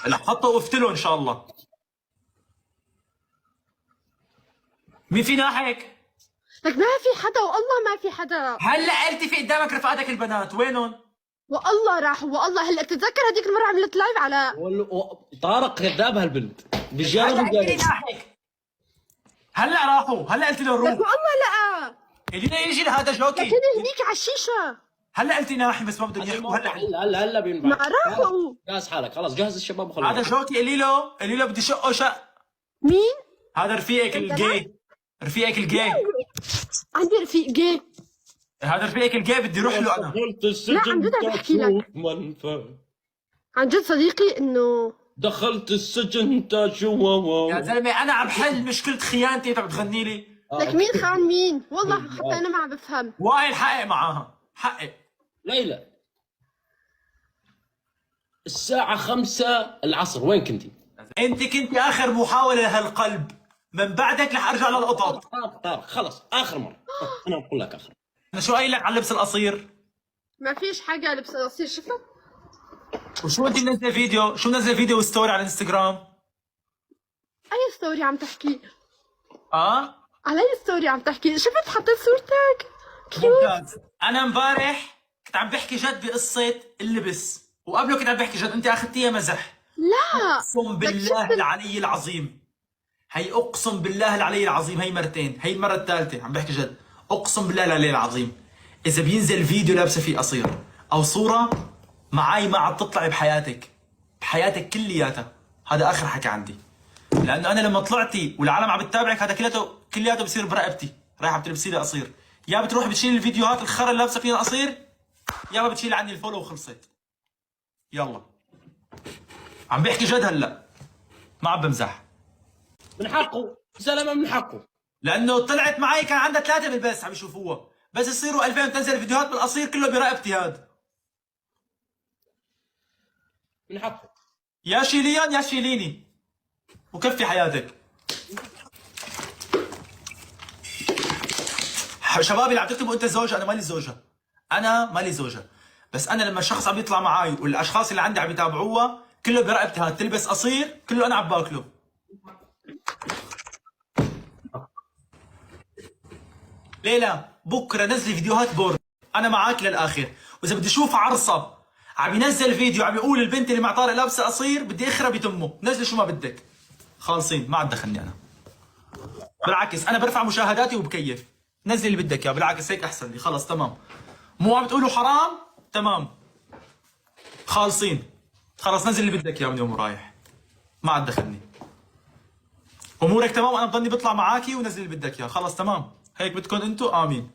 هلا حطه وقفت له ان شاء الله. مين في ناحيك؟ لك ما في حدا والله، ما في حدا. هلا قلتي في قدامك رفقاتك البنات وينهم؟ والله راحوا، والله هلا بتتذكر هذيك المره عملت لايف على طارق كذاب هالبنت هلا بيجرب قلتي لي وجاي. ناحيك. هلا راحوا، هلا قلتي له لك روح. والله لا. الينا يجي لهذا جوكي. لكن هنيك على الشيشه. هلا قلتي ناحي بس ما بدهم يحكوا. هلا هلا ما بينبع. راحوا. جهز حالك خلاص، جهز الشباب وخلص. هذا جوكي قولي له بدي شقه شق. مين؟ هذا رفيقك الجاي. رفيقك الجاي. عندي رفيق جاي. هذا رفيقك الجاي بدي اروح له انا. دخلت السجن عن جد عم بحكي لك. منفى. عن جد صديقي انه دخلت السجن تجوا. يا زلمه انا عم حل مشكله خيانتي، انت بتغني لي؟ لك مين خان مين؟ والله حتى انا ما عم بفهم. وائل حقق معاها، حقق. ليلى الساعة 5 العصر وين كنتي؟ انت كنت اخر محاوله لهالقلب، من بعدك رح ارجع للقطط. طارق خلص آخر مرة. أنا بقول لك آخر. انا شو قايل لك على اللبس القصير؟ ما فيش حاجه لبس قصير شفت؟ وشو انت منزله فيديو؟ شو منزله فيديو ستوري على الانستغرام؟ اي ستوري عم تحكي؟ اه؟ على اي ستوري عم تحكي؟ شفت حطيت صورتك كيوت. ممتاز. انا امبارح كنت عم بحكي جد بقصه اللبس، وقبله كنت عم بحكي جد، انت اخذتيها مزح. لا اقسم بالله العلي العظيم، هي اقسم بالله العلي العظيم، هي مرتين، هي المره الثالثه عم بحكي جد، اقسم بالله العلي العظيم اذا بينزل فيديو لابسه فيه قصير او صوره معي ما عاد تطلعي بحياتك كلياتها. هذا اخر حكي عندي، لانه انا لما طلعتي والعالم عم بتتابعك هذا كلياته بصير برقبتي، رايحه بتلبسي لي قصير، يا بتروح بتشيل الفيديوهات الخرا اللي لابسه فيها قصير، يا ما بتشيل عني الفولو وخلصت. يلا عم بحكي جد هلا، ما عم بمزح. من حقه زلمة، من حقه. لانه طلعت معي كان عندها 3 بالبث عم يشوفوها، بس يصيروا 2000 تنزل فيديوهات بالقصير كله برقبتي. هاد من حقه. يا شيليان يا شيليني وكفي حياتك. شباب اللي عم تكتبوا انت زوجة، انا مالي زوجة، انا مالي زوجة، بس انا لما الشخص عم يطلع معي والاشخاص اللي عندي عم يتابعوها كله برقبتي، هاد تلبس قصير كله انا عم باكله. ليلى بكره نزلي فيديوهات بورن، انا معك للاخر، واذا بدي اشوف عرصه عم ينزل فيديو عم يقول البنت اللي مع طارق لابسه قصير بدي اخرب بتمه، نزلي شو ما بدك، خالصين ما عاد دخلني انا. بالعكس انا برفع مشاهداتي وبكيف، نزلي اللي بدك اياه، بالعكس هيك احسن لي، خلص تمام. مو عم تقولوا حرام؟ تمام خالصين، خلص نزل اللي بدك اياه من يوم ورايح، ما عاد دخلني. امورك تمام، انا بضلني بطلع معاكي ونزل اللي بدك اياه، خلص تمام، هيك بدكم انتو، امين.